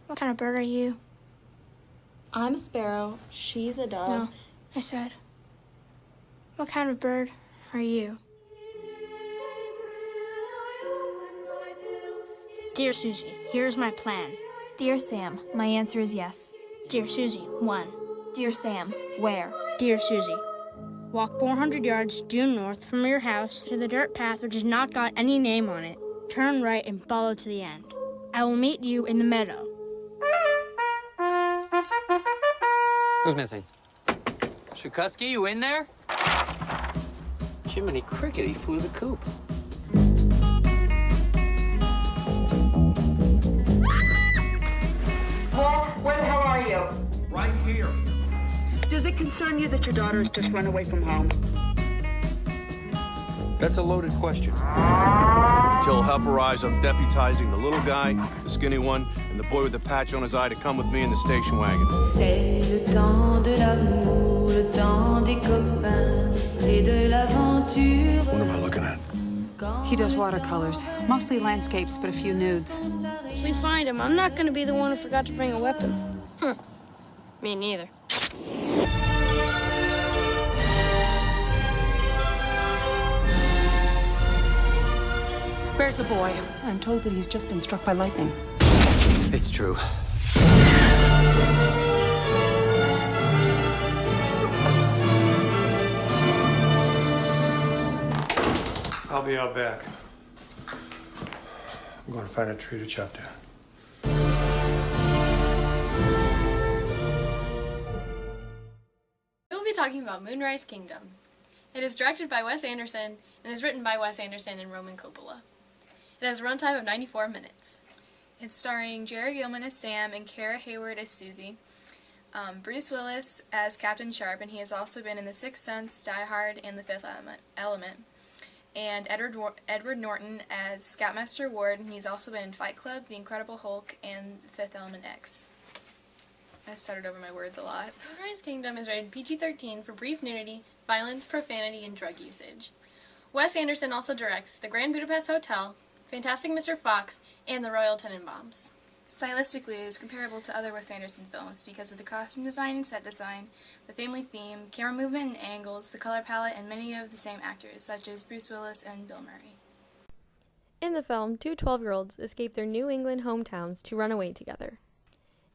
What kind of bird are you? I'm a sparrow. She's a dove. No, I said, what kind of bird are you? Dear Susie, here's my plan. Dear Sam, my answer is yes. Dear Susie, 1. Dear Sam, where? Dear Susie, walk 400 yards due north from your house to the dirt path which has not got any name on it. Turn right and follow to the end. I will meet you in the meadow. Who's missing? Shukusky, you in there? Jiminy Cricket, he flew the coop. Walt, where the hell are you? Right here. Does it concern you that your daughter has just run away from home? That's a loaded question. Until help arrives, I'm deputizing the little guy, the skinny one, and the boy with the patch on his eye to come with me in the station wagon. C'est le temps de l'amour, le temps des copains et de l'aventure. What am I looking at? He does watercolors, mostly landscapes, but a few nudes. If we find him, I'm not going to be the one who forgot to bring a weapon. Me neither. Where's the boy? I'm told that he's just been struck by lightning. It's true. I'll be out back. I'm going to find a tree to chop down. We'll be talking about Moonrise Kingdom. It is directed by Wes Anderson and is written by Wes Anderson and Roman Coppola. It has a runtime of 94 minutes. It's starring Jerry Gilman as Sam and Kara Hayward as Susie, Bruce Willis as Captain Sharp, and he has also been in The Sixth Sense, Die Hard, and The Fifth Element, and Edward Norton as Scoutmaster Ward, and he's also been in Fight Club, The Incredible Hulk, and The Fifth Element X. I started over my words a lot. Moonrise Kingdom is rated PG-13 for brief nudity, violence, profanity, and drug usage. Wes Anderson also directs The Grand Budapest Hotel, Fantastic Mr. Fox, and The Royal Tenenbaums. Stylistically, it is comparable to other Wes Anderson films because of the costume design and set design, the family theme, camera movement and angles, the color palette, and many of the same actors, such as Bruce Willis and Bill Murray. In the film, two 12-year-olds escape their New England hometowns to run away together.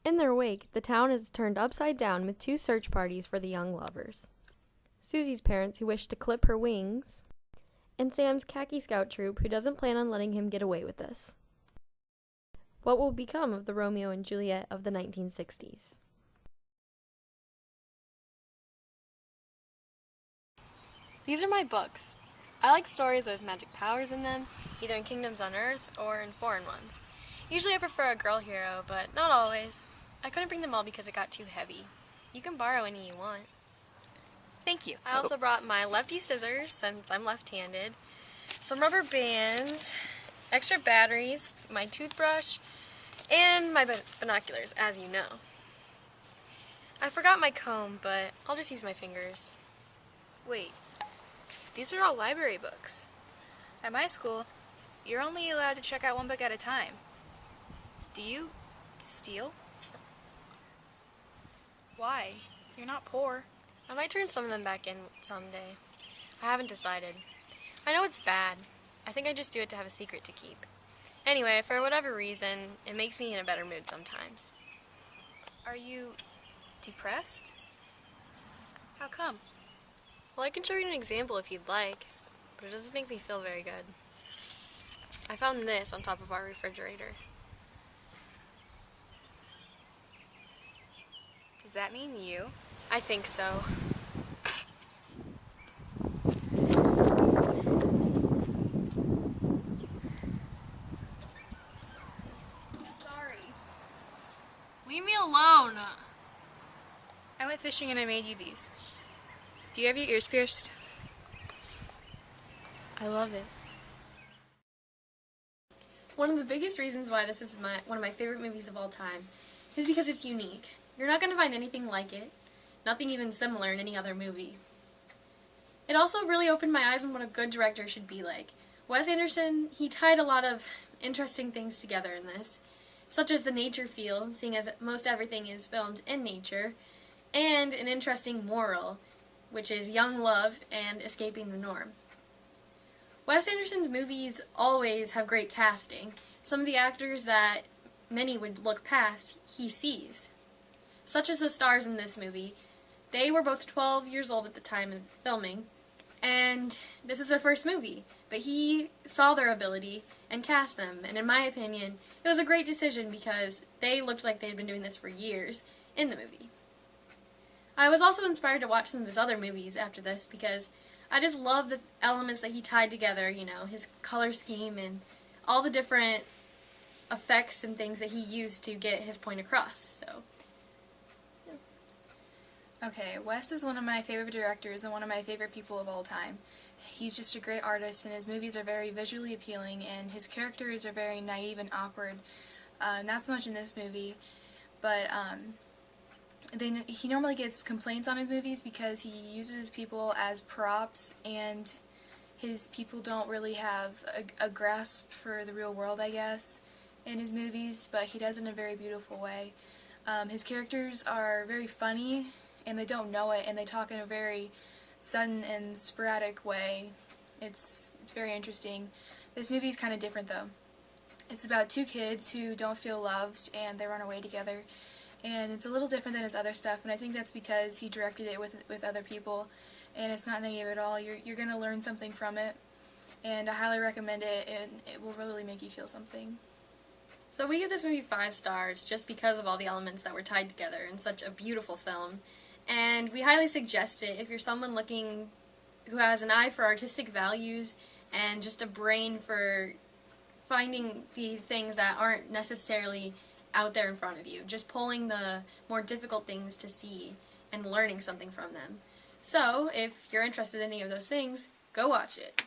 In their wake, the town is turned upside down with two search parties for the young lovers. Susie's parents, who wish to clip her wings, and Sam's khaki scout troop, who doesn't plan on letting him get away with this. What will become of the Romeo and Juliet of the 1960s? These are my books. I like stories with magic powers in them, either in kingdoms on Earth or in foreign ones. Usually I prefer a girl hero, but not always. I couldn't bring them all because it got too heavy. You can borrow any you want. Thank you. I also brought my lefty scissors, since I'm left-handed, some rubber bands, extra batteries, my toothbrush, and my binoculars, as you know. I forgot my comb, but I'll just use my fingers. Wait, these are all library books. At my school, you're only allowed to check out one book at a time. Do you steal? Why? You're not poor. I might turn some of them back in someday. I haven't decided. I know it's bad. I think I just do it to have a secret to keep. Anyway, for whatever reason, it makes me in a better mood sometimes. Are you depressed? How come? Well, I can show you an example if you'd like, but it doesn't make me feel very good. I found this on top of our refrigerator. Does that mean you? I think so. Sorry. Leave me alone. I went fishing and I made you these. Do you have your ears pierced? I love it. One of the biggest reasons why this is one of my favorite movies of all time is because it's unique. You're not going to find anything like it, nothing even similar in any other movie. It also really opened my eyes on what a good director should be like. Wes Anderson, he tied a lot of interesting things together in this, such as the nature feel, seeing as most everything is filmed in nature, and an interesting moral, which is young love and escaping the norm. Wes Anderson's movies always have great casting. Some of the actors that many would look past, he sees. Such as the stars in this movie. They were both 12 years old at the time of filming, and this is their first movie, but he saw their ability and cast them, and in my opinion, it was a great decision because they looked like they had been doing this for years in the movie. I was also inspired to watch some of his other movies after this because I just love the elements that he tied together, you know, his color scheme and all the different effects and things that he used to get his point across, so. Okay, Wes is one of my favorite directors and one of my favorite people of all time. He's just a great artist, and his movies are very visually appealing, and his characters are very naive and awkward. Not so much in this movie, but he normally gets complaints on his movies because he uses people as props, and his people don't really have a grasp for the real world, I guess, in his movies, but he does it in a very beautiful way. His characters are very funny, and they don't know it, and they talk in a very sudden and sporadic way. It's very interesting. This movie is kind of different, though. It's about two kids who don't feel loved, and they run away together, and it's a little different than his other stuff, and I think that's because he directed it with other people, and it's not naive at all. You're going to learn something from it, and I highly recommend it, and it will really make you feel something. So we give this movie 5 stars just because of all the elements that were tied together in such a beautiful film. And we highly suggest it if you're someone looking who has an eye for artistic values and just a brain for finding the things that aren't necessarily out there in front of you, just pulling the more difficult things to see and learning something from them. So, if you're interested in any of those things, go watch it.